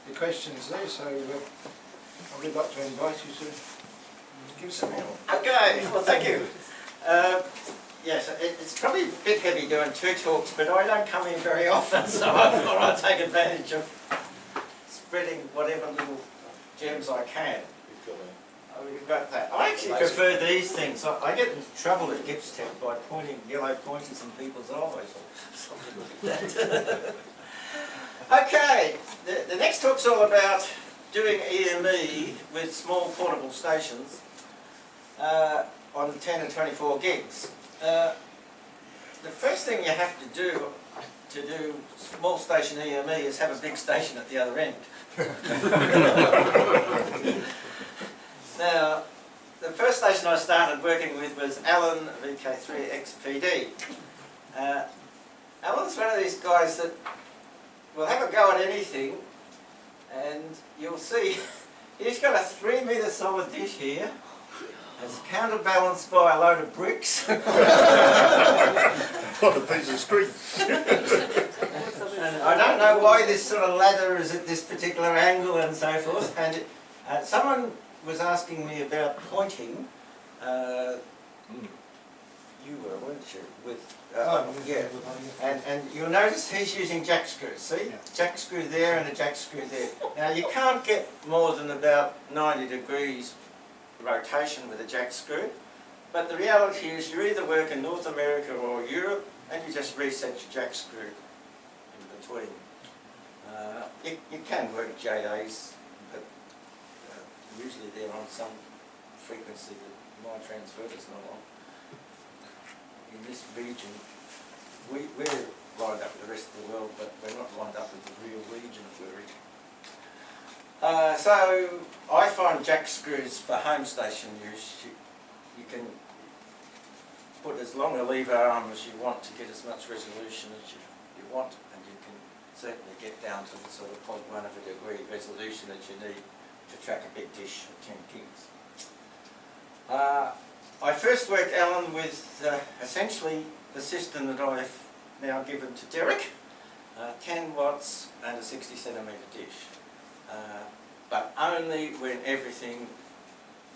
the questions there, so I would like to invite you to give some help. Okay, well thank you. Yes, it's probably a bit heavy doing 2 talks, but I don't come in very often, so I thought I'd take advantage of spreading whatever little gems I can. Oh, we've got that. I actually prefer these things. I get into trouble at Gips Tech by pointing yellow pointers in people's eyes or something like that. Okay, the next talk's all about doing EME with small portable stations on 10 and 24 gigs. The first thing you have to do small station EME is have a big station at the other end. Now, the first station I started working with was Alan VK7MO. Alan's one of these guys that will have a go at anything, and you'll see he's got a 3 metre solid dish here. It's counterbalanced by a load of bricks. What a piece of string. And I don't know why this sort of ladder is at this particular angle and so forth. And someone was asking me about pointing. You were, weren't you? With yeah. And you'll notice he's using jack screws. See, yeah. Jack screw there and a jack screw there. Now you can't get more than about 90 degrees rotation with a jack screw, but the reality is you either work in North America or Europe and you just reset your jack screw in between. You can work JAs, but usually they're on some frequency that my transverter's not on. In this region, we're lined up with the rest of the world, but we're not lined up with the real region we're in. So I find jack screws for home station use. You can put as long a lever arm as you want to get as much resolution as you want, and you can certainly get down to the sort of 0.1 of a degree resolution that you need to track a big dish of 10 gigs. I first worked, Alan, with essentially the system that I've now given to Derek, 10 watts and a 60 centimetre dish. But only when everything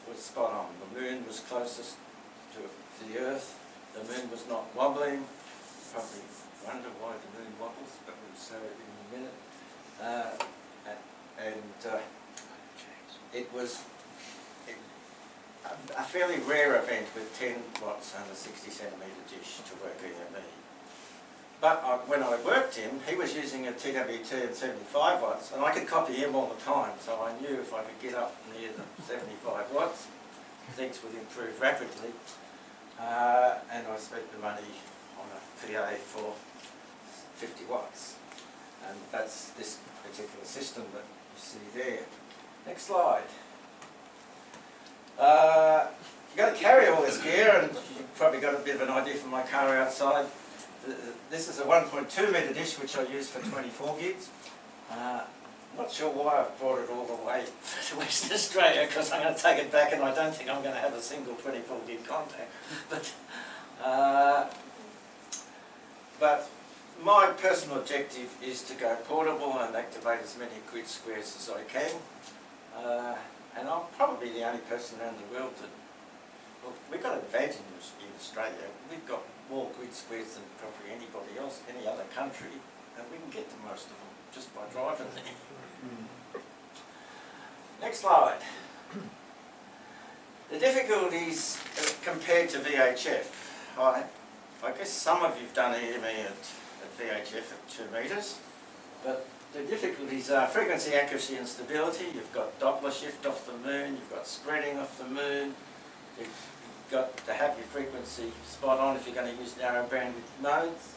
was spot on. The moon was closest to the Earth, the moon was not wobbling. Probably wonder why the moon wobbles, but we'll show it in a minute. It was a fairly rare event with 10 watts and a 60 centimetre dish to work EME. But when I worked him, he was using a TWT at 75 watts, and I could copy him all the time, so I knew if I could get up near the 75 watts, things would improve rapidly. And I spent the money on a PA for 50 watts. And that's this particular system that you see there. Next slide. You've got to carry all this gear, and you've probably got a bit of an idea from my car outside. This is a 1.2 metre dish which I use for 24 gigs. Not sure why I've brought it all the way to Western Australia, because I'm going to take it back and I don't think I'm going to have a single 24 gig contact. But my personal objective is to go portable and activate as many grid squares as I can. And I'm probably the only person around the world that, well, we've got an advantage in Australia. We've got more grid squares than probably anybody else, any other country, and we can get to most of them just by driving there. Next slide. The difficulties compared to VHF. I guess some of you've done EME at VHF at 2 metres, but the difficulties are frequency, accuracy and stability. You've got Doppler shift off the moon, you've got spreading off the moon, you've got to have your frequency spot on if you're going to use narrow bandwidth modes.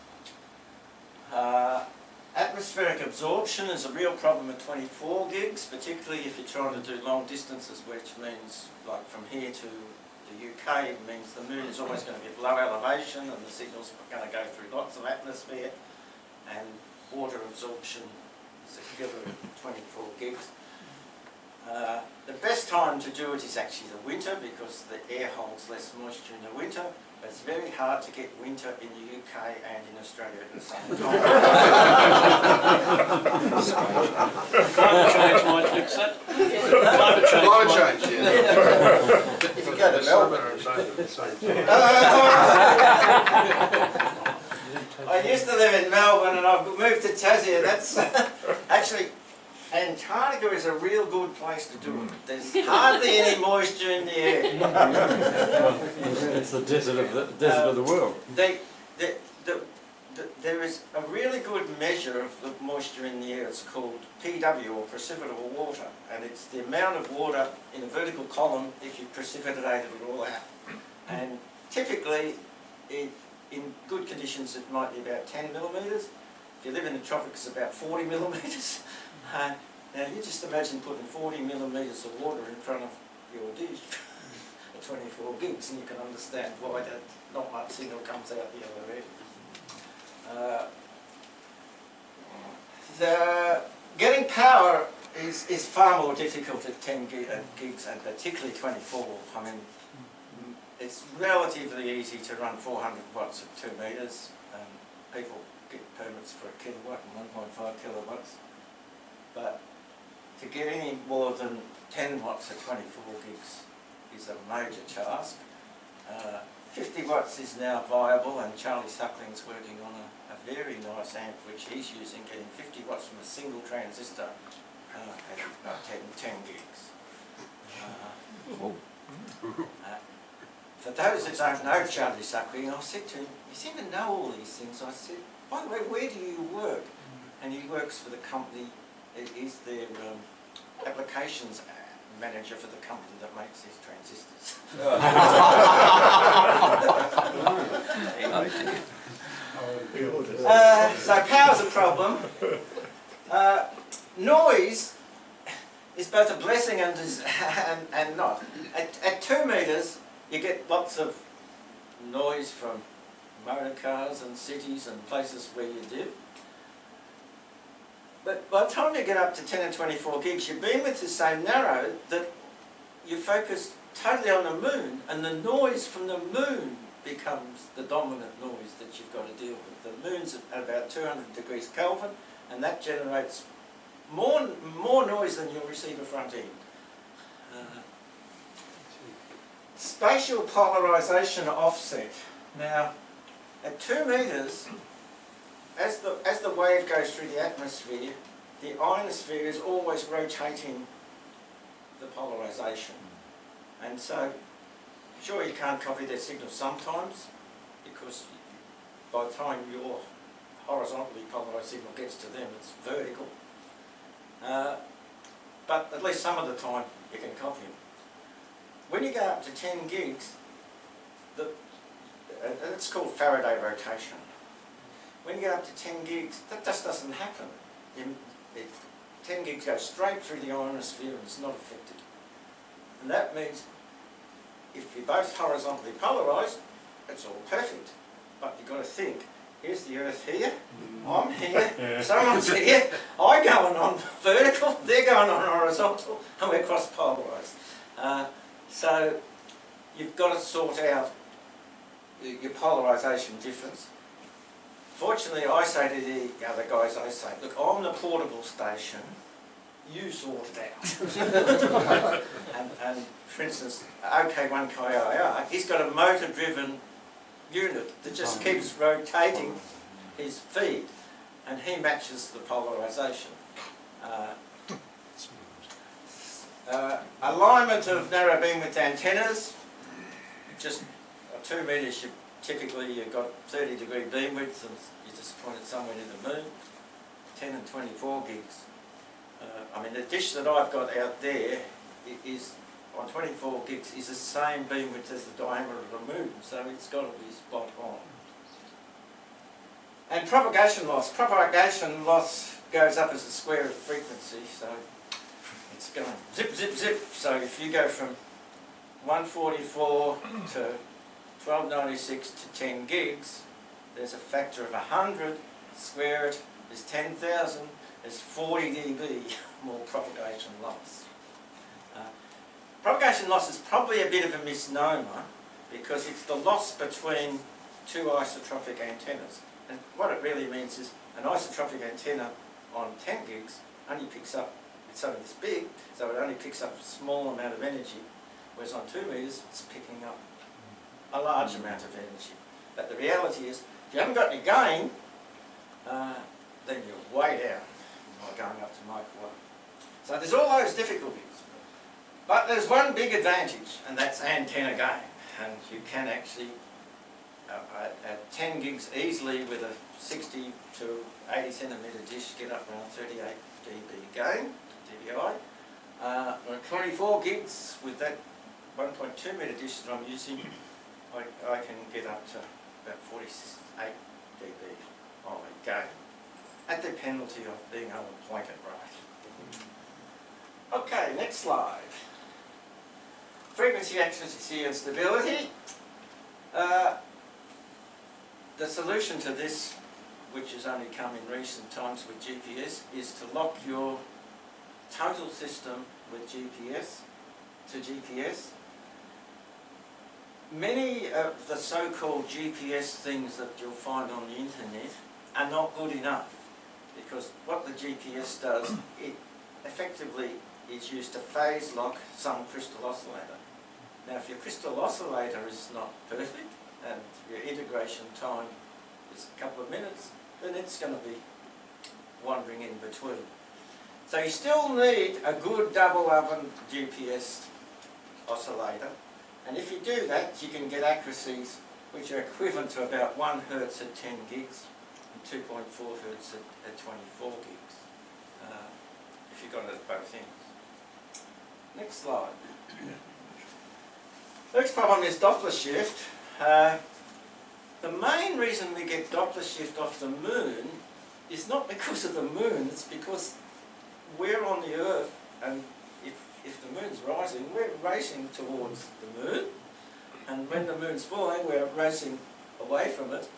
Atmospheric absorption is a real problem at 24 gigs, particularly if you're trying to do long distances, which means, like from here to the UK, it means the moon is always going to be at low elevation and the signal's going to go through lots of atmosphere, and water absorption is a killer at 24 gigs. The best time to do it is actually the winter, because the air holds less moisture in the winter, It's very hard to get winter in the UK and in Australia at the same time. Climate change might fix that. Climate Climate change, yeah. If you go to Melbourne. I used to live in Melbourne and I've moved to Tassie. That's actually, Antarctica is a real good place to do it. There's hardly any moisture in the air. It's the desert of the world. There is a really good measure of the moisture in the air. It's called PW, or precipitable water, and it's the amount of water in a vertical column if you precipitated it all out. And typically, in good conditions, it might be about 10 millimetres. If you live in the tropics, it's about 40 millimetres. Now you just imagine putting 40 millimetres of water in front of your dish at 24 gigs, and you can understand why that not much signal comes out the other end. Getting power is far more difficult at 10 gigs and particularly 24. I mean, it's relatively easy to run 400 watts at 2 metres. People get permits for a kilowatt and 1.5 kilowatts. But to get any more than 10 watts at 24 gigs is a major task. 50 watts is now viable, and Charlie Suckling's working on a very nice amp which he's using, getting 50 watts from a single transistor at about 10 gigs. For those that don't know Charlie Suckling, I said to him, you seem to know all these things. I said, by the way, where do you work? And he works for the company, he's their applications manager for the company that makes these transistors. So power's a problem. Noise is both a blessing and not. At 2 metres, you get lots of noise from motor cars and cities and places where you live. But by the time you get up to 10 and 24 gigs, your beamwidth is so narrow that you focus totally on the moon, and the noise from the moon becomes the dominant noise that you've got to deal with. The moon's at about 200 degrees Kelvin, and that generates more noise than your receiver front end. Spatial polarisation offset. Now, at 2 metres, as the wave goes through the atmosphere, the ionosphere is always rotating the polarisation. And so, sure, you can't copy their signal sometimes, because by the time your horizontally polarised signal gets to them, it's vertical. But at least some of the time, you can copy them. When you go up to 10 gigs, and it's called Faraday rotation. When you get up to 10 gigs, that just doesn't happen. 10 gigs goes straight through the ionosphere and it's not affected. And that means if you're both horizontally polarised, it's all perfect. But you've got to think, here's the Earth here, I'm here, someone's here, I'm going on vertical, they're going on horizontal, and we're cross-polarised. So you've got to sort out your polarisation difference. Fortunately, I say to the other guys, I say, look, I'm the portable station, you sort it out. and for instance, OK1KIR, he's got a motor-driven unit that just keeps rotating his feed, and he matches the polarisation. Alignment of narrow beamwidth antennas, just 2 metres, typically you've got 30 degree beamwidth and you just point it somewhere near the moon. 10 and 24 gigs. I mean, the dish that I've got out there is on 24 gigs is the same beamwidth as the diameter of the moon, so it's got to be spot on. And propagation loss. Propagation loss goes up as the square of the frequency, so it's going zip, zip, zip. So if you go from 144 to 1296 to 10 gigs, there's a factor of 100, square it is 10,000, there's 40 dB more propagation loss. Propagation loss is probably a bit of a misnomer. because it's the loss between two isotropic antennas. And what it really means is an isotropic antenna on 10 gigs only picks up, it's only this big, so it only picks up a small amount of energy, whereas on 2 meters it's picking up a large amount of energy. But the reality is, if you haven't got any gain, then you're way down by going up to microwave. So there's all those difficulties. But there's one big advantage, and that's antenna gain. And you can actually, at 10 gigs easily with a 60 to 80 centimetre dish, get up around 38 dB gain, dBi. On 24 gigs with that 1.2 metre dish that I'm using, I can get up to about 48 dB of gain, at the penalty of being able to point it right. Okay, next slide. Frequency accuracy and stability. The solution to this, which has only come in recent times with GPS, is to lock your total system with GPS to GPS. Many of the so-called GPS things that you'll find on the internet are not good enough, because what the GPS does, it effectively is used to phase lock some crystal oscillator. Now, if your crystal oscillator is not perfect and your integration time is a couple of minutes, then it's going to be wandering in between. So you still need a good double oven GPS oscillator, and if you do that, you can get accuracies which are equivalent to about 1 Hertz at 10 gigs and 2.4 Hertz at 24 gigs, if you've got it at both ends. Next slide. Next problem is Doppler shift. The main reason we get Doppler shift off the moon is not because of the moon, it's because we're on the Earth, and if the moon's rising, we're racing towards the moon, and when the moon's falling, we're racing away from it.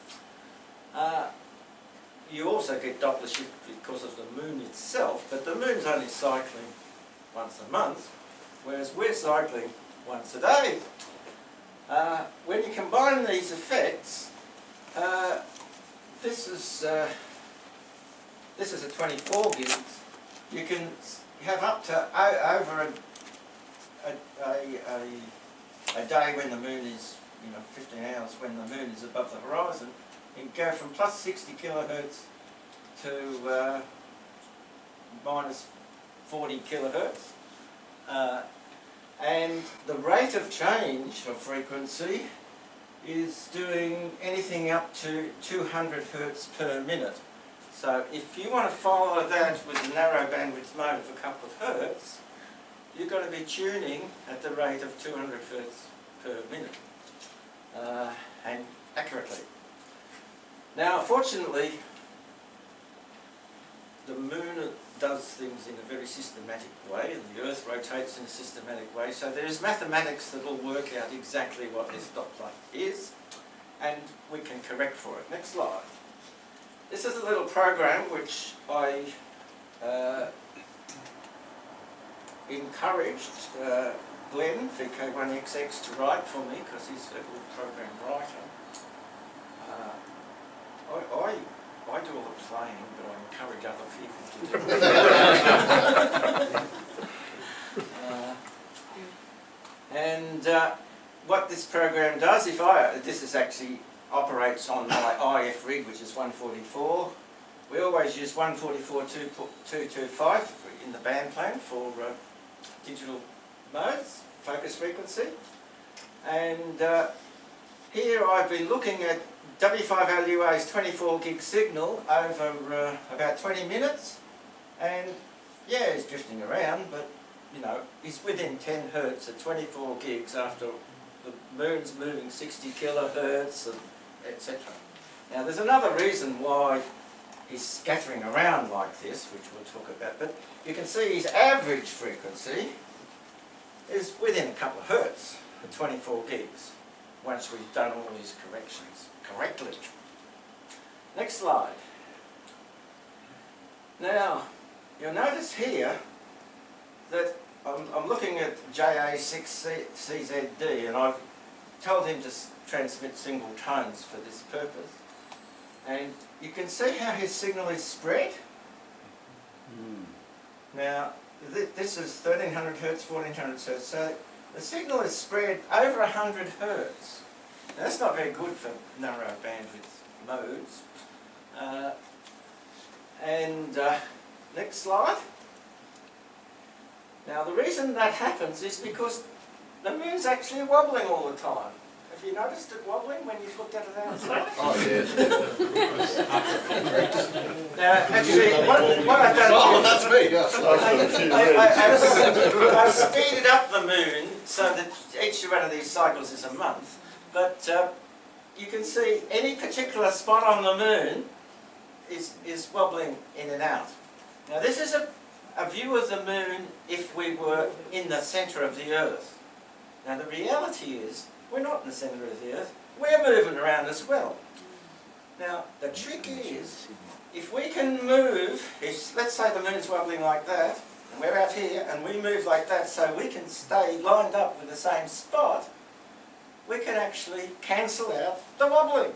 You also get Doppler shift because of the moon itself, but the moon's only cycling once a month, whereas we're cycling once a day. When you combine these effects, this is a 24 gigs. You can have up to over a day when the moon is, 15 hours when the moon is above the horizon. You can go from plus 60 kilohertz to minus 40 kilohertz. And the rate of change of frequency is doing anything up to 200 hertz per minute. So if you want to follow that with a narrow bandwidth mode of a couple of hertz, you've got to be tuning at the rate of 200 hertz per minute, and accurately. Now, fortunately, the moon does things in a very systematic way, and the Earth rotates in a systematic way, so there's mathematics that will work out exactly what this Doppler is, and we can correct for it. Next slide. This is a little program which I encouraged Glenn VK7MO to write for me, because he's a good program writer. I do all the playing, but I encourage other people to do it. And what this program does, this is actually operates on my IF rig, which is 144. We always use 144.225 in the band plan for digital modes, focus frequency. And here I've been looking at W5LUA's 24 gig signal over about 20 minutes, and yeah, he's drifting around, but he's within 10 hertz at 24 gigs after the moon's moving 60 kilohertz, etc. Now there's another reason why he's scattering around like this, which we'll talk about, but you can see his average frequency is within a couple of hertz at 24 gigs once we've done all these corrections correctly. Next slide. Now, you'll notice here that I'm looking at JA6CZD, and I've told him to transmit single tones for this purpose. And you can see how his signal is spread. Now, this is 1300 hertz, 1400 hertz, so the signal is spread over 100 hertz. Now, that's not very good for narrow bandwidth modes. Next slide. Now, the reason that happens is because the moon's actually wobbling all the time. Have you noticed it wobbling when you've looked at it outside? Oh, yes. Now, actually, what I've done... Oh, that's me, yes. I've speeded up the moon so that each one of these cycles is a month. But you can see any particular spot on the moon is wobbling in and out. Now, this is a view of the moon if we were in the centre of the Earth. Now, the reality is, we're not in the centre of the Earth, we're moving around as well. Now, the trick is, if we can move, let's say the moon's wobbling like that, and we're out here, and we move like that so we can stay lined up with the same spot, we can actually cancel out the wobbling.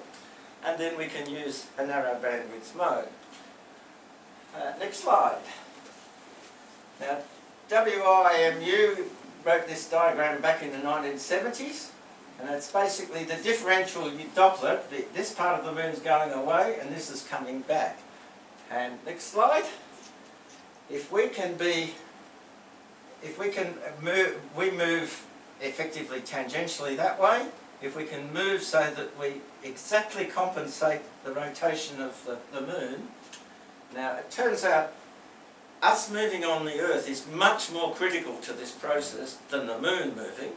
And then we can use a narrow bandwidth mode. Next slide. Now, WIMU wrote this diagram back in the 1970s, and it's basically the differential Doppler. This part of the moon's going away, and this is coming back. And next slide. We move effectively tangentially that way. If we can move so that we exactly compensate the rotation of the moon. Now, it turns out us moving on the Earth is much more critical to this process than the moon moving.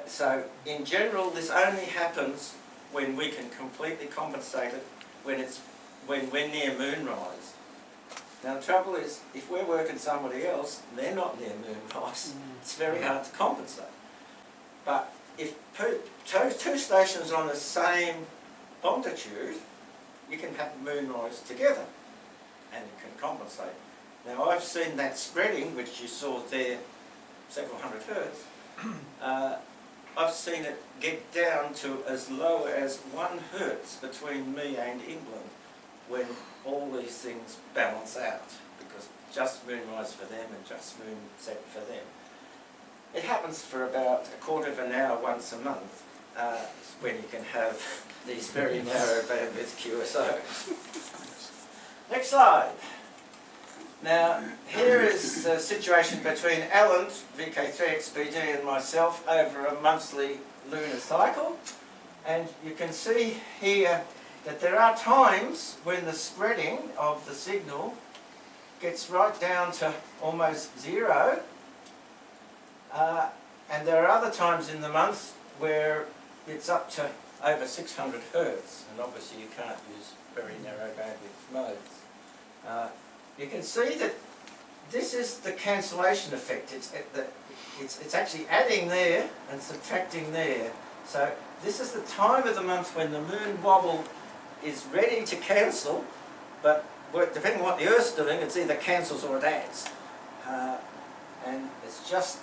So in general, this only happens when we can completely compensate it when we're near moonrise. Now, the trouble is, if we're working somebody else, they're not near moonrise. It's very hard to compensate. But if two stations on the same longitude, you can have moonrise together, and you can compensate. Now, I've seen that spreading, which you saw there, several hundred hertz. I've seen it get down to as low as 1 hertz between me and England when all these things balance out, because just moonrise for them and just moonset for them. It happens for about a quarter of an hour once a month when you can have these very narrow bandwidth QSOs. Next slide. Now, here is the situation between Alan, VK3XPD, and myself over a monthly lunar cycle. And you can see here that there are times when the spreading of the signal gets right down to almost 0. And there are other times in the month where it's up to over 600 hertz, and obviously you can't use very narrow bandwidth modes. You can see that this is the cancellation effect. It's actually adding there and subtracting there. So this is the time of the month when the moon wobble is ready to cancel, but depending on what the Earth's doing, it's either cancels or it adds. And it's just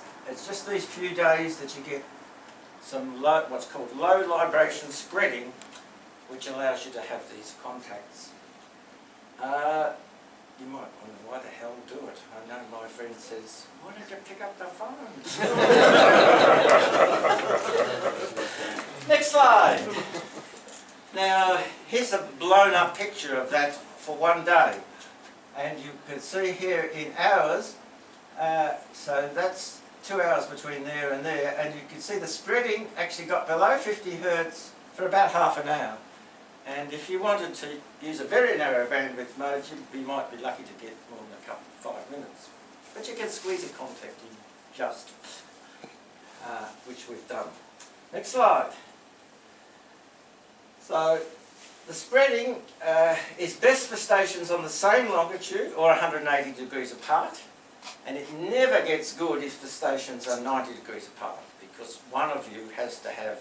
these few days that you get some what's called low vibration spreading, which allows you to have these contacts. You might wonder why the hell do it. I know my friend says, why don't you pick up the phone? Next slide. Now, here's a blown up picture of that for one day. And you can see here in hours, so that's 2 hours between there and there, and you can see the spreading actually got below 50 hertz for about half an hour. And if you wanted to use a very narrow bandwidth mode, you might be lucky to get more than a couple, 5 minutes. But you can squeeze a contact in just, which we've done. Next slide. So, the spreading is best for stations on the same longitude or 180 degrees apart. And it never gets good if the stations are 90 degrees apart, because one of you has to have,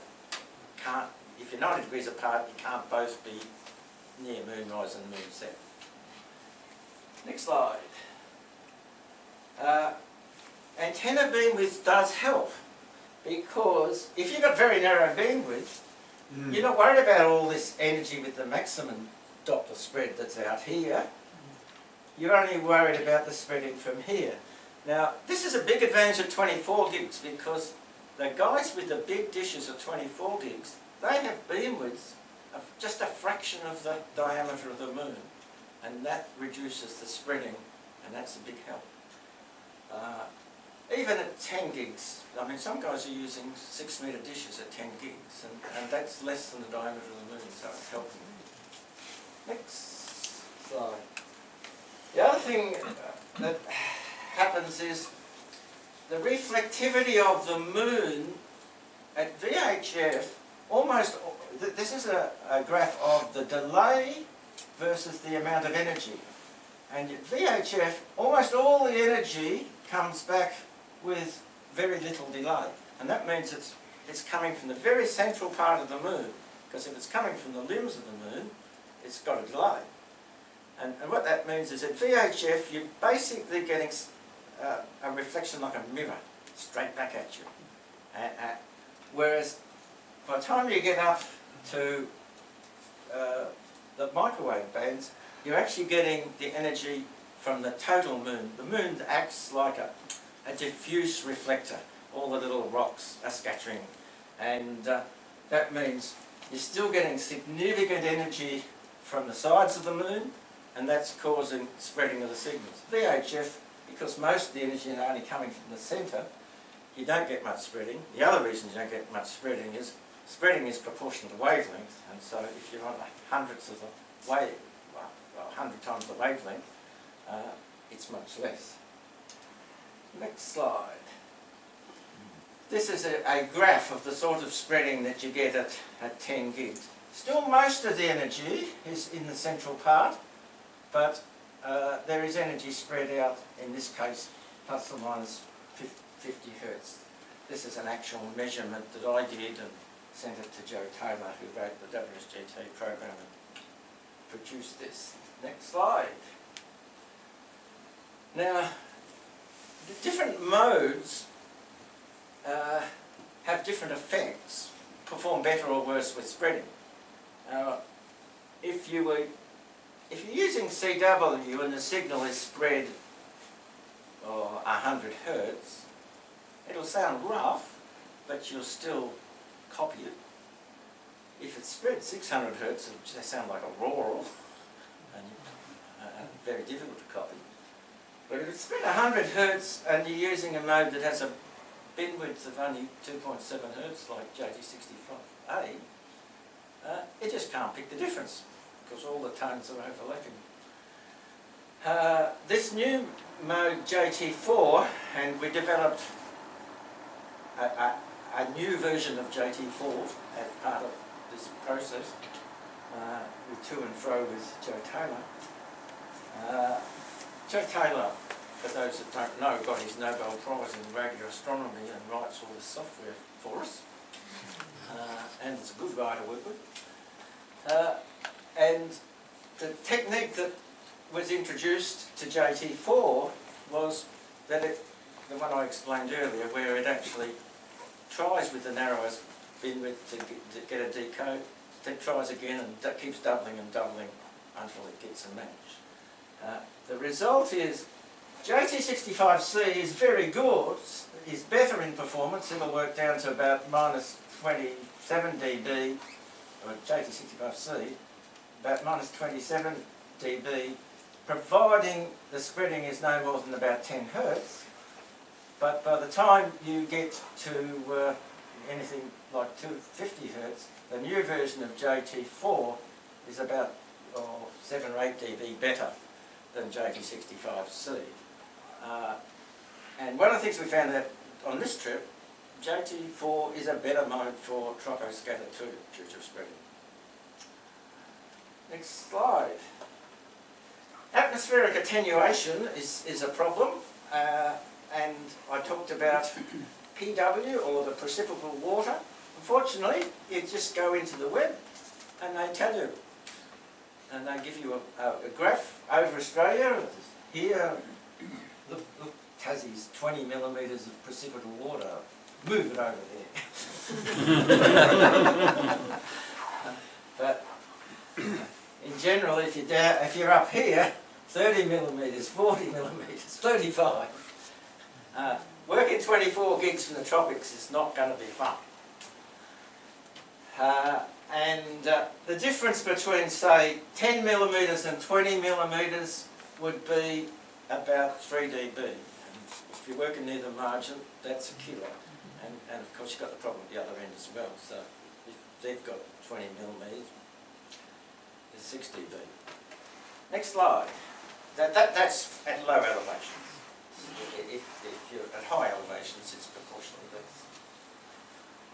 if you're 90 degrees apart, you can't both be near moonrise and moonset. Next slide. Antenna beamwidth does help, because if you've got very narrow beam width, you're not worried about all this energy with the maximum Doppler spread that's out here. You're only worried about the spreading from here. Now, this is a big advantage of 24 gigs because the guys with the big dishes of 24 gigs, they have beam widths of just a fraction of the diameter of the moon, and that reduces the spreading, and that's a big help. Even at 10 gigs, I mean, some guys are using 6 metre dishes at 10 gigs, and that's less than the diameter of the moon, so it's helping. Next slide. The other thing that happens is the reflectivity of the moon at VHF, almost, this is a graph of the delay versus the amount of energy. And at VHF, almost all the energy comes back with very little delay. And that means it's coming from the very central part of the moon, because if it's coming from the limbs of the moon, it's got a delay. And what that means is at VHF, you're basically getting a reflection like a mirror, straight back at you. Whereas by the time you get up to the microwave bands, you're actually getting the energy from the total moon. The moon acts like a diffuse reflector. All the little rocks are scattering. And that means you're still getting significant energy from the sides of the moon, and that's causing spreading of the signals. VHF, because most of the energy is only coming from the centre, you don't get much spreading. The other reason you don't get much spreading is proportional to wavelength, and so if you're on hundredths of the wave, well, 100 times the wavelength, it's much less. Next slide. This is a graph of the sort of spreading that you get at 10 gigs. Still most of the energy is in the central part, but there is energy spread out, in this case, plus or minus 50 hertz. This is an actual measurement that I did and sent it to Joe Taylor, who wrote the WSGT program and produced this. Next slide. Now, the different modes have different effects, perform better or worse with spreading. If you're using CW and the signal is spread 100 hertz, it'll sound rough, but you'll still copy it. If it's spread 600 hertz, it'll just sound like a roar, and very difficult to copy. But if it's spread 100 hertz and you're using a mode that has a bin width of only 2.7 hertz, like JT65A, it just can't pick the difference because all the tones are overlapping. This new mode JT4, and we developed a new version of JT4 as part of this process, with to and fro with Joe Taylor. Joe Taylor, for those that don't know, got his Nobel Prize in radio astronomy and writes all this software for us. And it's a good guy to work with. And the technique that was introduced to JT4 was that the one I explained earlier, where it actually tries with the narrowest bin width to get a decode, then tries again and keeps doubling and doubling until it gets a match. The result is JT65C is very good, is better in performance. It'll work down to about minus 27 dB, or JT65C, about minus 27 dB, providing the spreading is no more than about 10 hertz. But by the time you get to anything like 250 hertz, the new version of JT4 is about 7 or 8 dB better than JT65C. And one of the things we found out on this trip, JT4 is a better mode for troposcatter too, due to spreading. Next slide. Atmospheric attenuation is a problem, and I talked about PW, or the precipitable water. Unfortunately, you just go into the web and they tell you. And they give you a graph over Australia. Here, look, Tassie's 20 millimetres of precipitable water move it over there. But in general, if you're up here, 30 millimetres, 40 millimetres, 35. Working 24 gigs from the tropics is not going to be fun. The difference between, say, 10 millimetres and 20 millimetres would be about 3 dB. And if you're working near the margin, that's a kilo. And of course, you've got the problem at the other end as well. So if they've got 20 millimetres, it's 6 dB. Next slide. That's at low elevations. If you're at high elevations, it's proportionally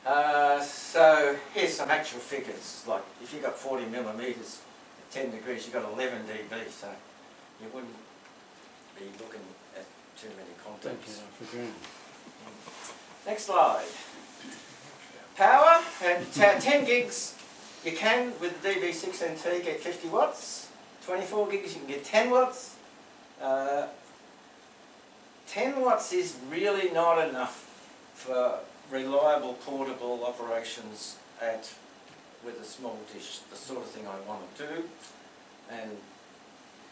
less. So here's some actual figures. Like if you've got 40 millimetres at 10 degrees, you've got 11 dB. So you wouldn't be looking at too many contacts. Next slide. Power at 10 gigs, you can with the DB6NT get 50 watts. 24 gigs, you can get 10 watts. 10 watts is really not enough for reliable portable operations with a small dish, the sort of thing I want to do. And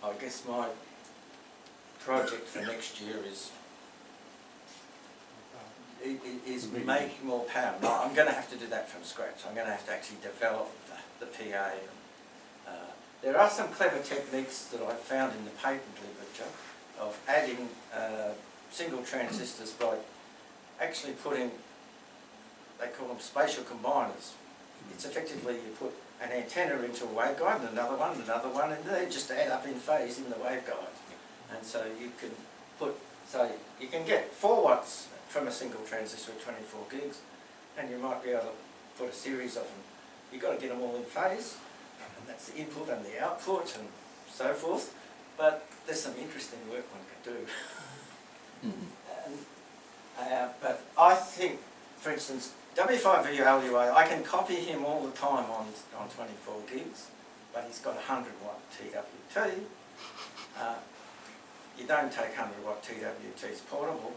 I guess my project for next year is make more power. No, I'm going to have to do that from scratch. I'm going to have to actually develop the PA. There are some clever techniques that I've found in the patent literature of adding single transistors by actually putting, they call them spatial combiners. It's effectively you put an antenna into a waveguide and another one, and they just add up in phase in the waveguide. And so you can put, so you can get 4 watts from a single transistor at 24 gigs, and you might be able to put a series of them. You've got to get them all in phase, and that's the input and the output and so forth. But there's some interesting work one could do. But I think, for instance, W5VLUA, I can copy him all the time on 24 gigs, but he's got 100 watt TWT. You don't take 100 watt TWTs portable.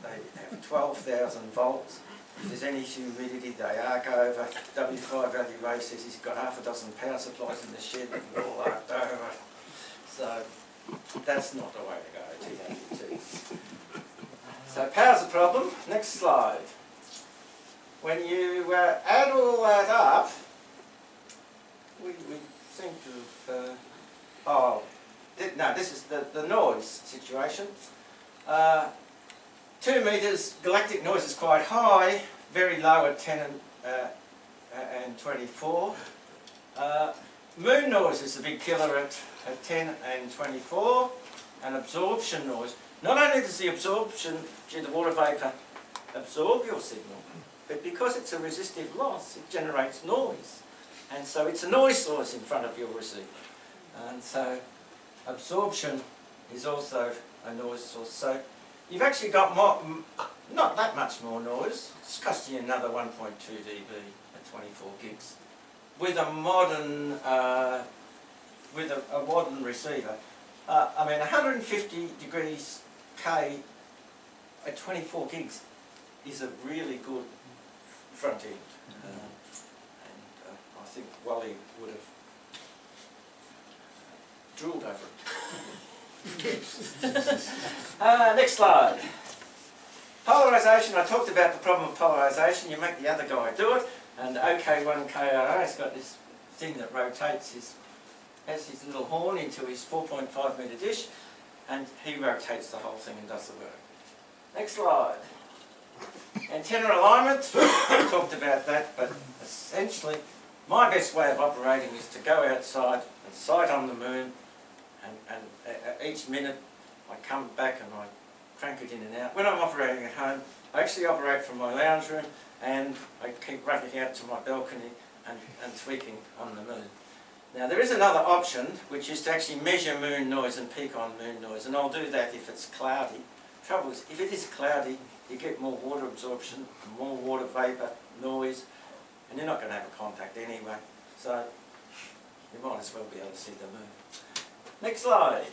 They have 12,000 volts. If there's any humidity, they arc over. W5VLUA says he's got half a dozen power supplies in the shed that are all arced over. So that's not the way to go, TWT. So power's a problem. Next slide. When you add all that up, we seem to have, no, this is the noise situation. 2 meters, galactic noise is quite high, very low at 10 and 24. Moon noise is the big killer at 10 and 24. And absorption noise. Not only does the absorption due to water vapour absorb your signal, but because it's a resistive loss, it generates noise. And so it's a noise source in front of your receiver. And so absorption is also a noise source. So you've actually got more, not that much more noise. It's costing you another 1.2 dB at 24 gigs. With a modern, a modern receiver. I mean, 150 degrees K at 24 gigs is a really good front end. And I think Wally would have drooled over it. Next slide. Polarisation. I talked about the problem of polarisation. You make the other guy do it. And OK1KRA has got this thing that rotates has his little horn into his 4.5 metre dish, and he rotates the whole thing and does the work. Next slide. Antenna alignment. I talked about that, but essentially my best way of operating is to go outside and sight on the moon, and each minute I come back and I crank it in and out. When I'm operating at home, I actually operate from my lounge room, and I keep running out to my balcony and tweaking on the moon. Now there is another option, which is to actually measure moon noise and peak on moon noise, and I'll do that if it's cloudy. Trouble is, if it is cloudy, you get more water absorption, more water vapour, noise, and you're not going to have a contact anyway, so you might as well be able to see the moon. Next slide.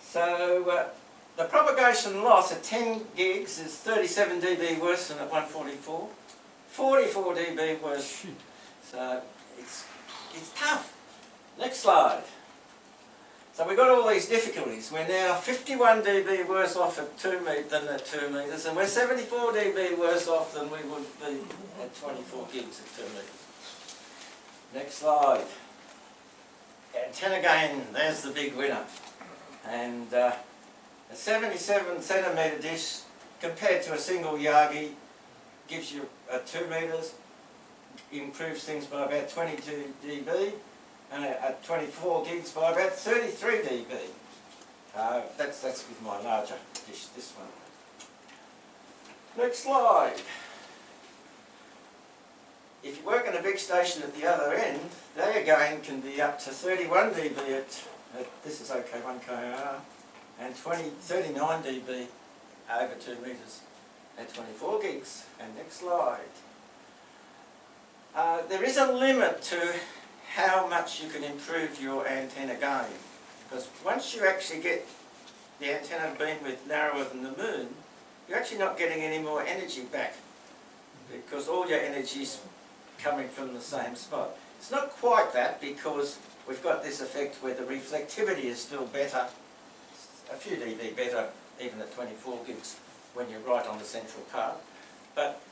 So the propagation loss at 10 gigs is 37 dB worse than at 144. 44 dB worse. So it's tough. Next slide. So we've got all these difficulties. We're now 51 dB worse off at 2 than at 2 metres, and we're 74 dB worse off than we would be at 24 gigs at 2 metres. Next slide. Antenna gain, there's the big winner. And a 77 centimetre dish compared to a single Yagi gives you 2 metres, improves things by about 22 dB, and at 24 gigs by about 33 dB. That's with my larger dish, this one. Next slide. If you work on a big station at the other end, their gain can be up to 31 dB at this is OK1KR, and 39 dB over 2 metres at 24 gigs. And next slide. There is a limit to how much you can improve your antenna gain, because once you actually get the antenna bandwidth narrower than the moon, you're actually not getting any more energy back, because all your energy's coming from the same spot. It's not quite that, because we've got this effect where the reflectivity is still better, a few dB better even at 24 gigs when you're right on the central part. But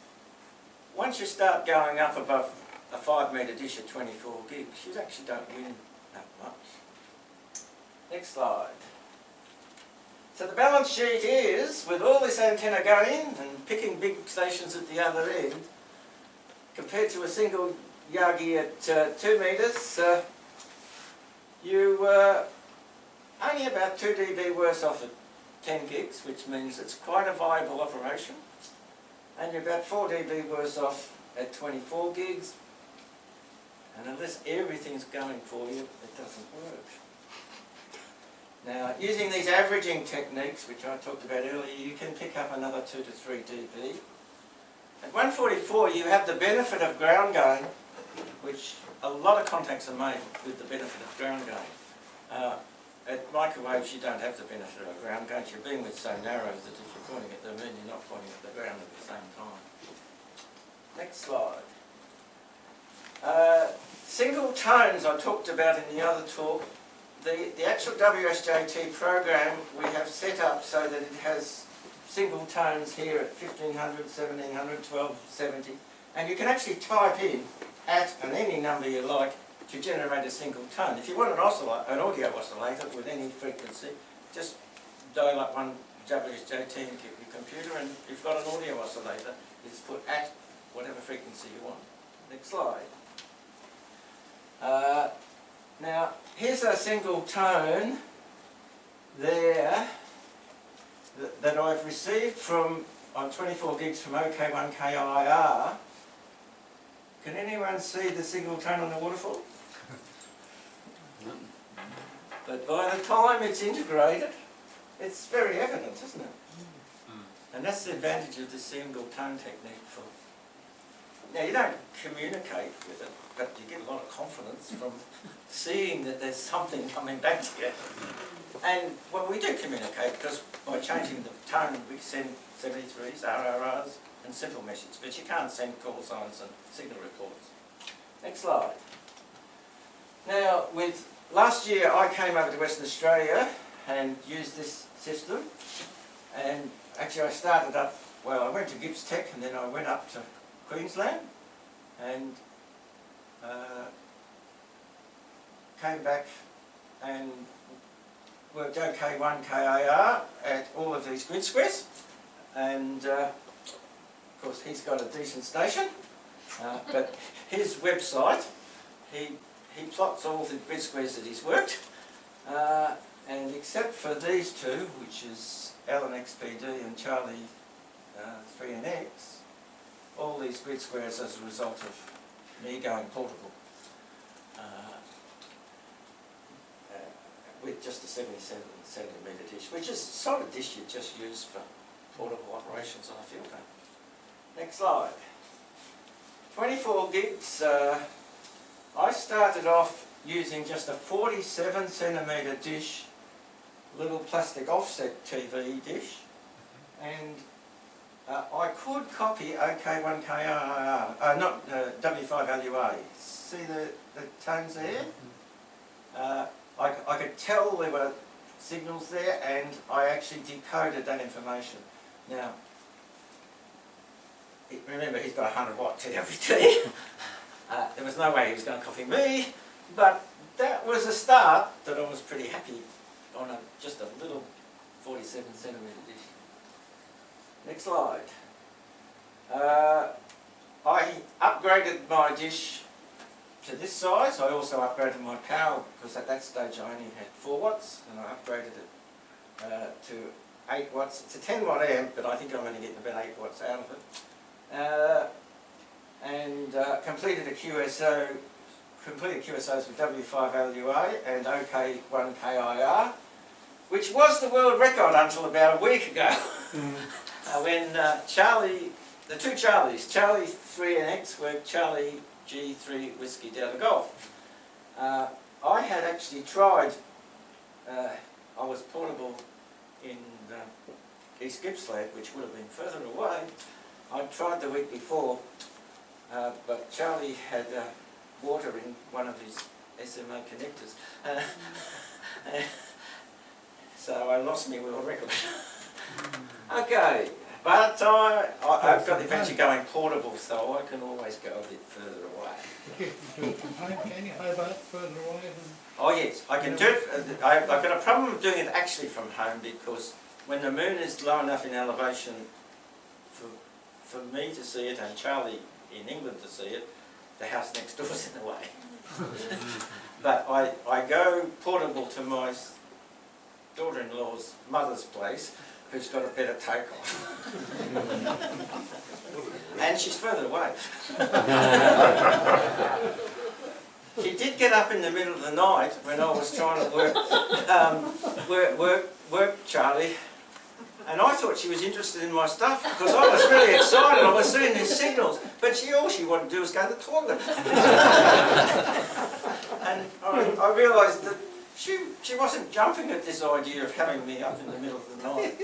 once you start going up above a 5 metre dish at 24 gigs, you actually don't win that much. Next slide. So the balance sheet is, with all this antenna gain and picking big stations at the other end, compared to a single Yagi at 2 metres, you were only about 2 dB worse off at 10 gigs, which means it's quite a viable operation. And you're about 4 dB worse off at 24 gigs. And unless everything's going for you, it doesn't work. Now, using these averaging techniques, which I talked about earlier, you can pick up another 2 to 3 dB. At 144, you have the benefit of ground gain, which a lot of contacts are made with the benefit of ground gain. At microwaves, you don't have the benefit of ground gain. Your beamwidth's so narrow that if you're pointing at the moon, you're not pointing at the ground at the same time. Next slide. Single tones I talked about in the other talk. The actual WSJT program we have set up so that it has single tones here at 1500, 1700, 1270, and you can actually type in at and any number you like to generate a single tone. If you want an audio oscillator with any frequency, just dial up one WSJT into your computer, and you've got an audio oscillator. You just put at whatever frequency you want. Next slide. Now, here's a single tone there that I've received from, on 24 gigs from OK1KIR. Can anyone see the single tone on the waterfall? But by the time it's integrated, it's very evident, isn't it? And that's the advantage of the single tone technique. Now, you don't communicate with it, but you get a lot of confidence from seeing that there's something coming back to you. And, well, we do communicate, because by changing the tone, we send 73s, RRRs, and simple messages, but you can't send call signs and signal reports. Next slide. Now, last year I came over to Western Australia and used this system, and actually I started up, well, I went to Gibbs Tech, and then I went up to Queensland, and came back and worked OK1KAR at all of these grid squares, and of course he's got a decent station, but his website, he plots all the grid squares that he's worked, and except for these two, which is LNXPD and Charlie 3NX, all these grid squares as a result of me going portable with just a 77 centimetre dish, which is the sort of dish you just use for portable operations on a field day. Next slide. 24 gigs. I started off using just a 47 centimetre dish little plastic offset TV dish, and I could copy OK1KIR, not W5LUA. See the tones there? I could tell there were signals there, and I actually decoded that information. Now, remember, he's got 100 watt TWT. There was no way he was going to copy me, but that was a start that I was pretty happy on just a little 47 centimetre dish. Next slide. I upgraded my dish to this size. I also upgraded my power because at that stage I only had 4 watts, and I upgraded it to 8 watts. It's a 10 watt amp, but I think I'm only getting about 8 watts out of it. And completed QSOs with W5LUA and OK1KIR, which was the world record until about a week ago. When the two Charlies, Charlie 3NX were Charlie G3 Whiskey Delta Golf. I had actually tried, I was portable in East Gippsland, which would have been further away. I tried the week before, but Charlie had water in one of his SMA connectors. So I lost my world record. Okay, but I've got eventually going portable, so I can always go a bit further away. Can you hold that further away than... Oh yes, I can do it. I've got a problem of doing it actually from home, because when the moon is low enough in elevation for me to see it and Charlie in England to see it, the house next door is in the way. But I go portable to my daughter-in-law's mother's place, who's got a better take-off. And she's further away. She did get up in the middle of the night when I was trying to work Charlie, and I thought she was interested in my stuff because I was really excited. I was seeing these signals, but all she wanted to do was go to the toilet. And I realised that she wasn't jumping at this idea of having me up in the middle of the night.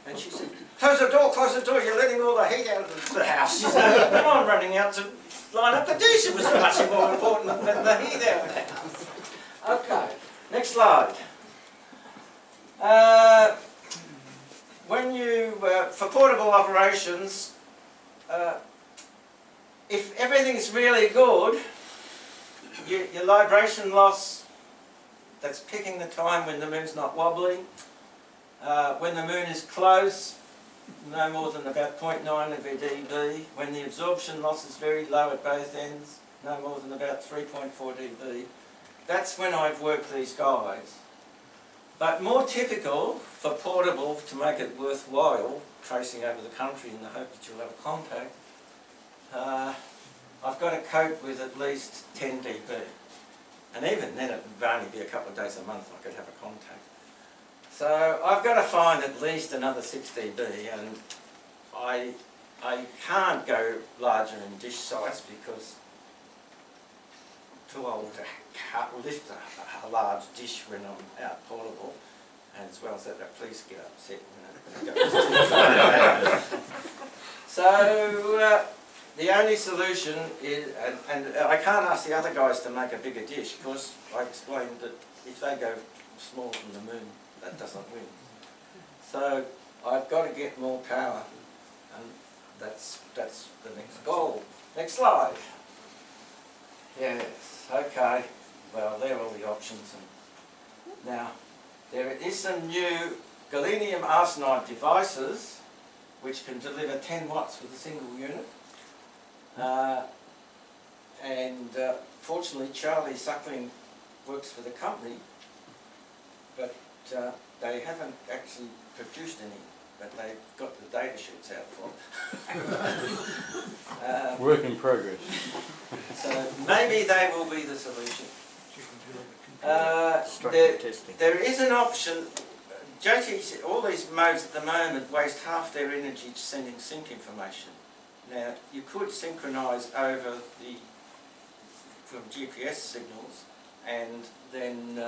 And she said, close the door, you're letting all the heat out of the house. She said, and I'm running out to line up the dish. It was much more important than the heat out of the house. Okay, next slide. When you, for portable operations, if everything's really good, your libration loss, that's picking the time when the moon's not wobbly. When the moon is close, no more than about 0.9 of a dB. When the absorption loss is very low at both ends, no more than about 3.4 dB. That's when I've worked these guys. But more typical for portable, to make it worthwhile, tracing over the country in the hope that you'll have a contact, I've got to cope with at least 10 dB. And even then it would only be a couple of days a month I could have a contact. So I've got to find at least another 6 dB, and I can't go larger in dish size because I'm too old to lift a large dish when I'm out portable, and as well as that, the police get upset when it goes too far. So the only solution is, and I can't ask the other guys to make a bigger dish because I explained that if they go smaller than the moon, that doesn't win. So I've got to get more power, and that's the next goal. Next slide. Yes, okay. Well, there are all the options. And now, there is some new gallium arsenide devices which can deliver 10 watts with a single unit. Fortunately, Charlie Suckling works for the company, but they haven't actually produced any, but they've got the data sheets out for them. Work in progress. So maybe they will be the solution. There is an option. JTs, all these modes at the moment waste half their energy sending sync information. Now, you could synchronise over from GPS signals and then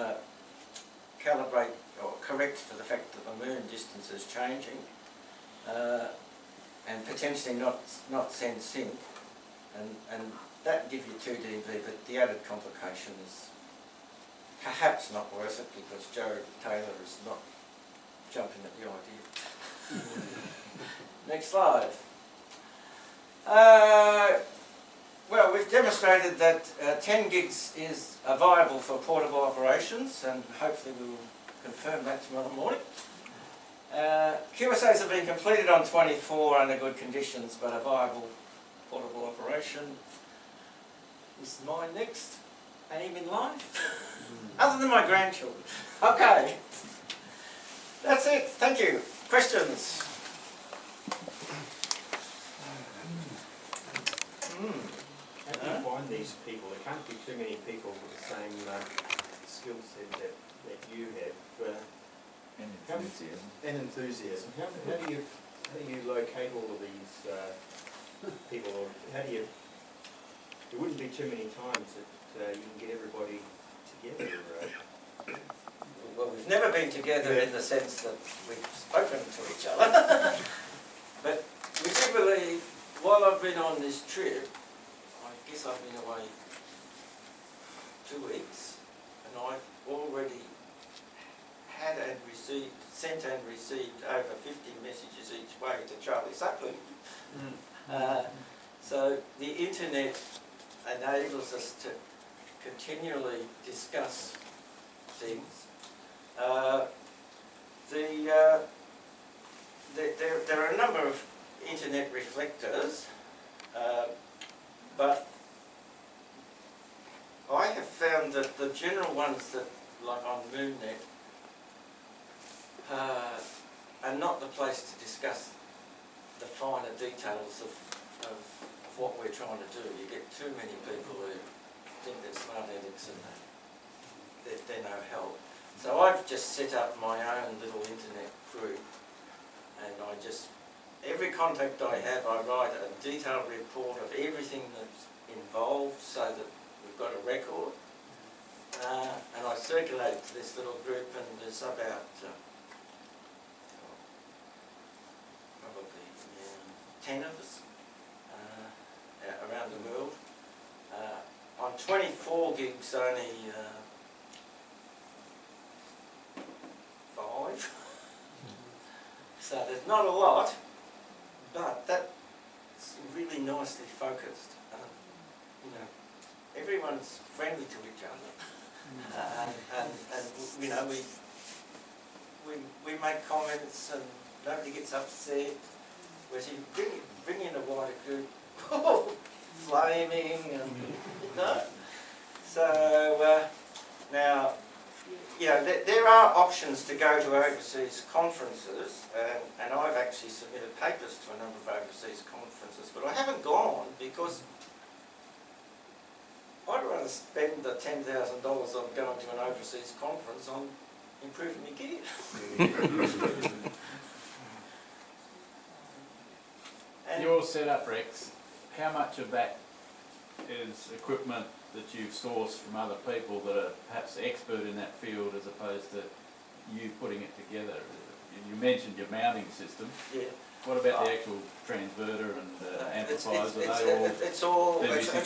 calibrate or correct for the fact that the moon distance is changing, and potentially not send sync, and that give you 2 dB, but the added complication is perhaps not worth it because Joe Taylor is not jumping at the idea. Next slide. Well, we've demonstrated that 10 gigs is viable for portable operations, and hopefully we will confirm that tomorrow morning. QSAs have been completed on 24 under good conditions, but a viable portable operation is my next aim in life, other than my grandchildren. Okay, that's it. Thank you. Questions? How do you find these people? There can't be too many people with the same skill set that you have. And enthusiasm. And enthusiasm. How do you locate all of these people, or how do you? There wouldn't be too many times that you can get everybody together. Well, we've never been together in the sense that we've spoken to each other. But we do believe, while I've been on this trip, I guess I've been away 2 weeks, and I've already had and received, sent and received over 50 messages each way to Charlie Suckling. So the internet enables us to continually discuss things. There are a number of internet reflectors, but I have found that the general ones that, like on MoonNet, are not the place to discuss the finer details of what we're trying to do. You get too many people who think they're smart addicts and they're no help. So I've just set up my own little internet group, and every contact I have, I write a detailed report of everything that's involved so that we've got a record. And I circulate to this little group, and there's about probably 10 of us around the world. On 24 gigs, only 5. So there's not a lot, but that's really nicely focused. You know, everyone's friendly to each other, and you know, we make comments and nobody gets upset. Whereas you bring in a wider group, flaming, and you know. So now, you know, there are options to go to overseas conferences, and I've actually submitted papers to a number of overseas conferences, but I haven't gone because I'd rather spend the $10,000 on going to an overseas conference on improving my gear. And Your setup, Rex, how much of that is equipment that you've sourced from other people that are perhaps expert in that field as opposed to you putting it together? You mentioned your mounting system. yeah. What about the actual transverter and amplifiers? It's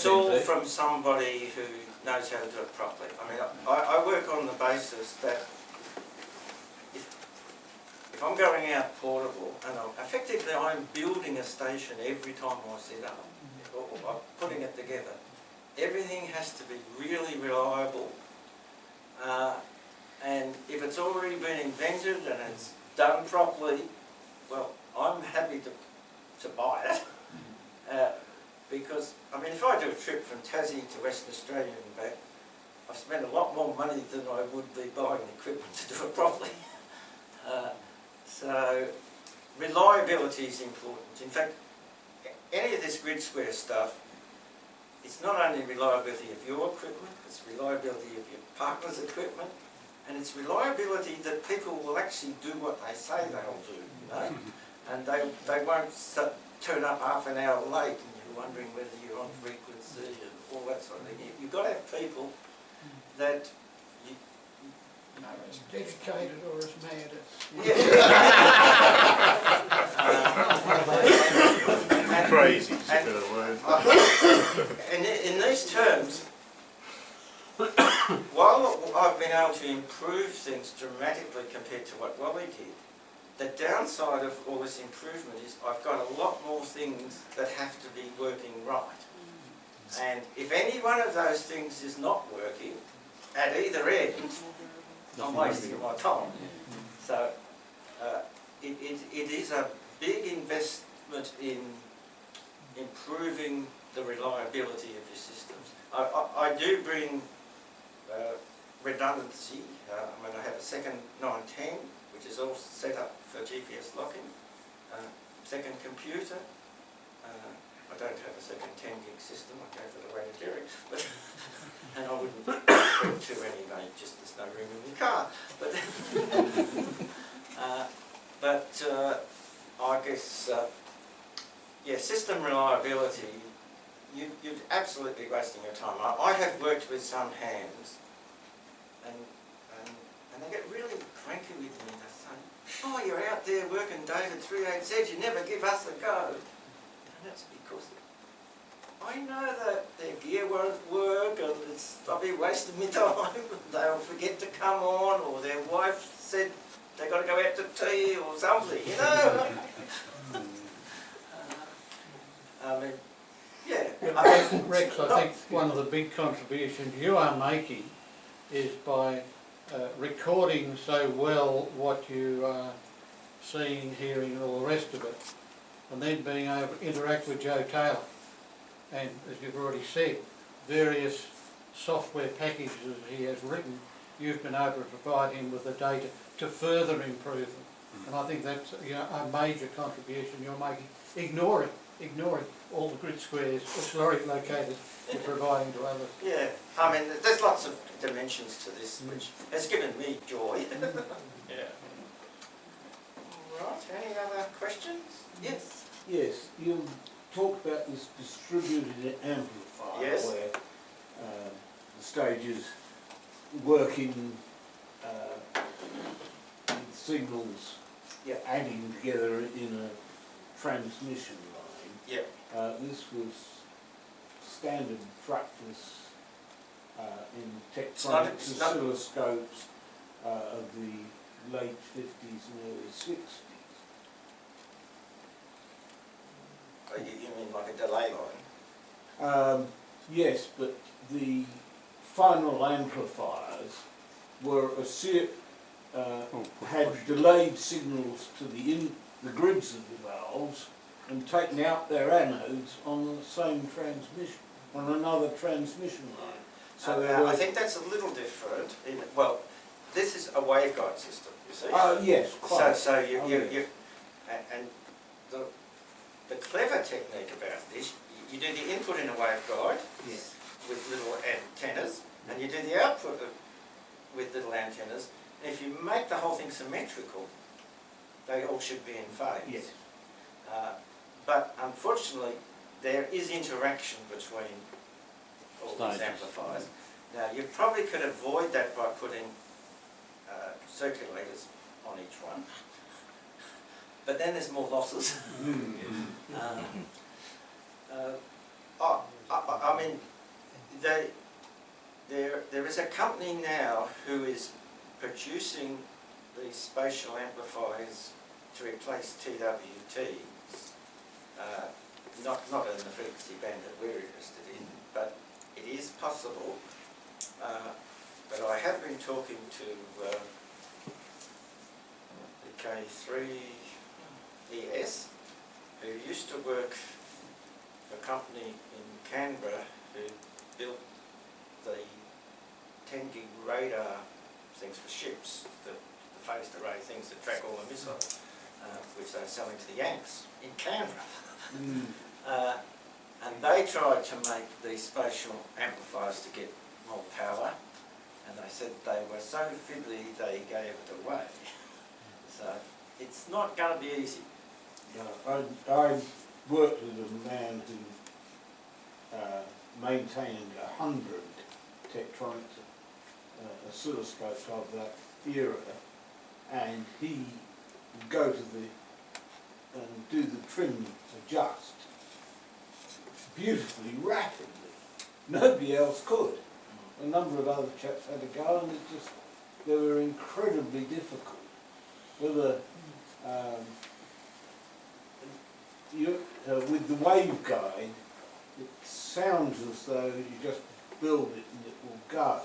all from somebody who knows how to do it properly. I mean, I work on the basis that if I'm going out portable, and effectively I'm building a station every time I set up, or I'm putting it together, everything has to be really reliable. And if it's already been invented and it's done properly, well, I'm happy to buy it. Because, I mean, if I do a trip from Tassie to Western Australia and back, I've spent a lot more money than I would be buying equipment to do it properly. So, reliability is important. In fact, any of this grid square stuff, it's not only reliability of your equipment, it's reliability of your partner's equipment, and it's reliability that people will actually do what they say they'll do, you know? And they won't turn up half an hour late and you're wondering whether you're on frequency and all that sort of thing. You've got to have people that as dedicated or as mad as. Crazy is a better word. In these terms, while I've been able to improve things dramatically compared to what Wally did, the downside of all this improvement is I've got a lot more things that have to be working right. And if any one of those things is not working, at either end, I'm wasting my time. So it is a big investment in improving the reliability of your systems. I do bring redundancy. I mean, I have a second 910, which is all set up for GPS locking. Second computer. I don't have a second 10 gig system. I go for the way to Derek, but and I wouldn't bring two anyway. Just there's no room in the car. But I guess yeah, system reliability. You're absolutely wasting your time. I have worked with some hands, and they get really cranky with me. They say, "Oh, you're out there working David 38Z. You never give us a go." And that's because I know that their gear won't work, and I'll be wasting my time. They'll forget to come on, or their wife said they got to go out to tea or something. You know. I mean. Yeah. Rex, I think one of the big contributions you are making is by recording so well what you are seeing, hearing and all the rest of it, and then being able to interact with Joe Taylor. And as you've already said, various software packages he has written, you've been able to provide him with the data to further improve them. And I think that's a major contribution you're making, ignoring all the grid squares located you're providing to others. Yeah, I mean, there's lots of dimensions to this, which has given me joy. Yeah. Right, any other questions? Yes? Yes, you talked about this distributed amplifier, Yes. where the stages working with signals adding together in a transmission line. Yeah. This was standard practice in tectronics oscilloscopes of the late 50s and early 60s. You mean like a delay line? Yes, but the final amplifiers were had delayed signals to the grids of the valves and taken out their anodes on the same transmission, on another transmission line. So I think that's a little different. Well, this is a waveguide system, you see. Yes, quite. So you and the clever technique about this, you do the input in a waveguide with little antennas, and you do the output with little antennas. And if you make the whole thing symmetrical, they all should be in phase. Yes. But unfortunately, there is interaction between all these amplifiers. Now, you probably could avoid that by putting circulators on each one. But then there's more losses. I mean, there is a company now who is producing these spatial amplifiers to replace TWTs. Not in the frequency band that we're interested in, but it is possible. But I have been talking to the K3ES, who used to work for a company in Canberra who built the 10 gig radar things for ships, the phased array things that track all the missiles, which they're selling to the Yanks in Canberra. And they tried to make these spatial amplifiers to get more power, and they said they were so fiddly they gave it away. So it's not going to be easy. No, I worked with a man who maintained 100 Tektronix oscilloscopes of that era, and he would go to and do the trim adjust beautifully, rapidly. Nobody else could. A number of other chaps had to go, and they were incredibly difficult. With the wave guide, it sounds as though you just build it and it will go.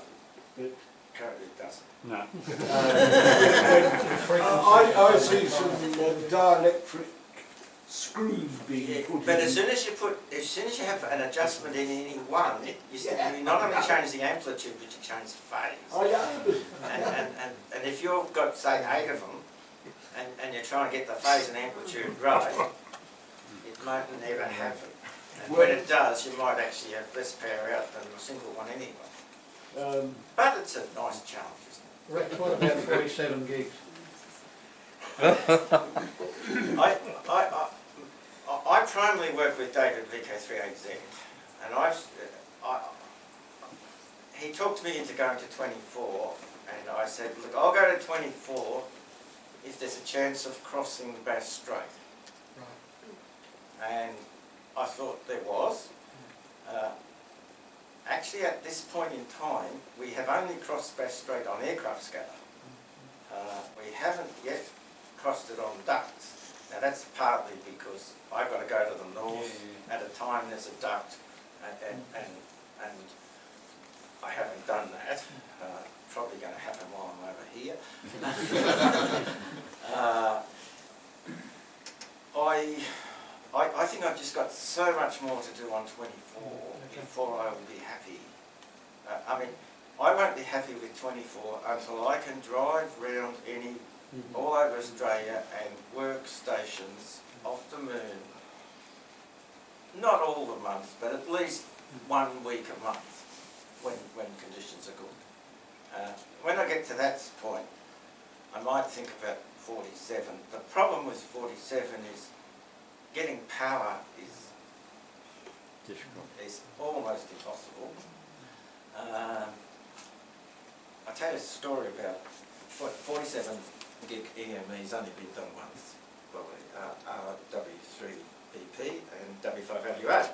But Apparently it doesn't. No. I see some dielectric screws being put But in. as soon as you have an adjustment in any one, you not only change the amplitude, but you change the phase. I know. And if you've got, say, 8 of them, and you're trying to get the phase and amplitude right, it might never happen. And when it does, you might actually have less power out than a single one anyway. But it's a nice challenge, isn't it? Rex, what about 47 gigs? I primarily work with David VK7MO, and he talked me into going to 24, and I said, look, I'll go to 24 if there's a chance of crossing Bass Strait. Right. And I thought there was. Actually, at this point in time, we have only crossed Bass Strait on aircraft scatter. We haven't yet crossed it on ducts. Now that's partly because I've got to go to the north at a time there's a duct, and I haven't done that. Probably going to happen while I'm over here. I think I've just got so much more to do on 24 before I will be happy. I mean, I won't be happy with 24 until I can drive round all over Australia and work stations off the moon. Not all the months, but at least 1 week a month when conditions are good. When I get to that point, I might think about 47. The problem with 47 is getting power is almost impossible. I'll tell you a story about 47 gig EME's only been done once, probably, W3 BP and W5WA.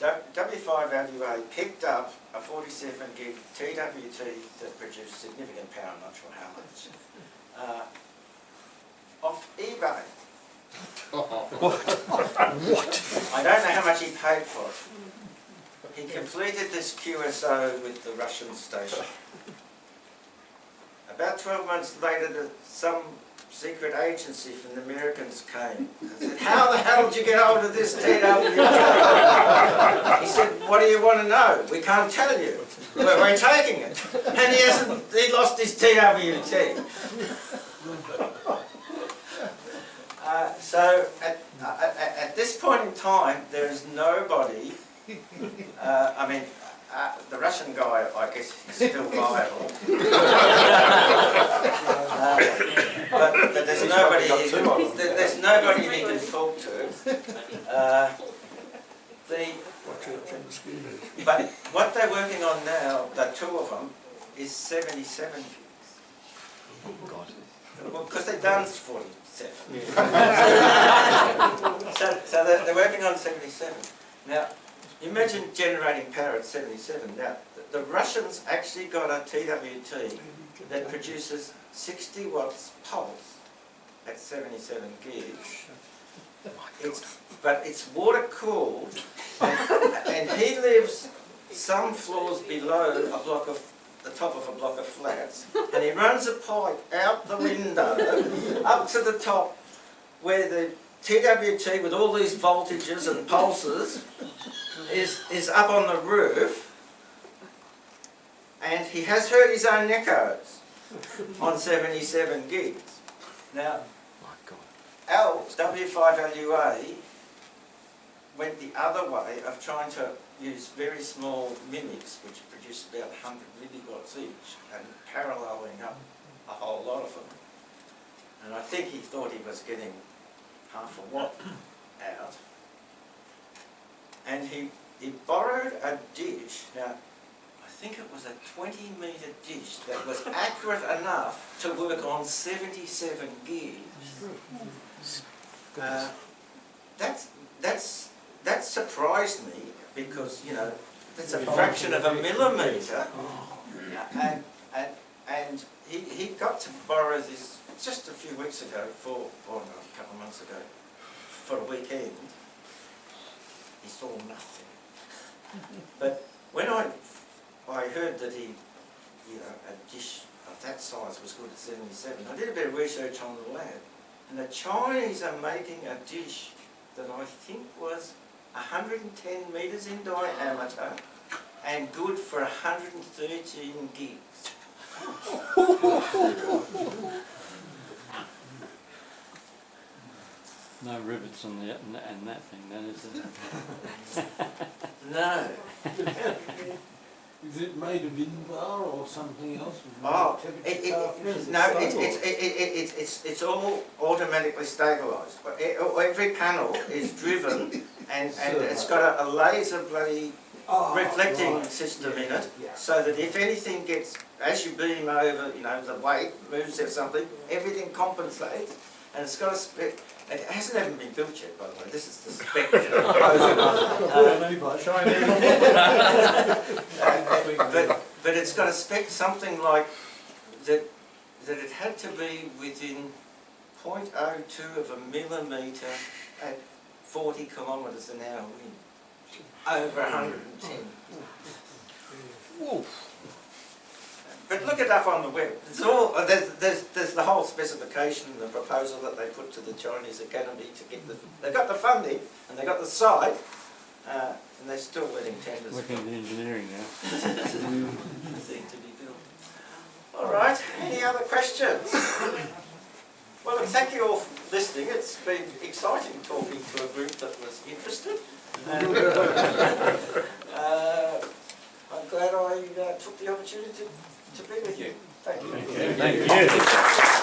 W5WA picked up a 47 gig TWT that produced significant power, I'm not sure how much, off eBay. I don't know how much he paid for it. He completed this QSO with the Russian station. About 12 months later, some secret agency from the Americans came and said, how the hell did you get hold of this TWT? He said, what do you want to know? We can't tell you. We're taking it. And he lost his TWT. So at this point in time, there is nobody, I mean, the Russian guy, I guess, is still viable. But there's nobody he can talk to. But what they're working on now, the two of them, is 77 gigs. Well, because they've done 47. So they're working on 77. Now, imagine generating power at 77. Now, the Russians actually got a TWT that produces 60 watts pulse at 77 gigs. But it's water cooled, and he lives some floors below the top of a block of flats, and he runs a pipe out the window up to the top where the TWT with all these voltages and pulses is up on the roof, and he has heard his own echoes on 77 gigs. Now, our W5LUA went the other way of trying to use very small mimics, which produce about 100 milliwatts each, and paralleling up a whole lot of them. And I think he thought he was getting half a watt out. And he borrowed a dish. Now, I think it was a 20-metre dish that was accurate enough to work on 77 gears. That surprised me because, you know, that's a fraction of a millimetre. And he got to borrow this just a few weeks ago a couple of months ago, for a weekend. He saw nothing. But when I heard that he, you know, a dish of that size was good at 77, I did a bit of research on the lab, and the Chinese are making a dish that I think was 110 metres in diameter and good for 113 gigs. No rivets on the and that thing, then, is there? No. Is it made of Invar or something else? Oh, it's all automatically stabilised. Every panel is driven, and it's got a laser bloody reflecting system in it, so that if anything gets, as you beam over, you know, the weight moves or something, everything compensates, and it's got a spec. It hasn't even been built yet, by the way. This is the spec. But it's got a spec something like that it had to be within 0.02 of a millimetre at 40 kilometres an hour wind. Over 110. But look it up on the web. It's all, there's the whole specification, the proposal that they put to the Chinese Academy to get they've got the funding and they've got the site, and they're still letting tenders. Looking at the engineering now. Thing to be built. All right. Any other questions? Well, look, thank you all for listening. It's been exciting talking to a group that was interested. And, I'm glad I took the opportunity to be with you. Thank you. Thank you.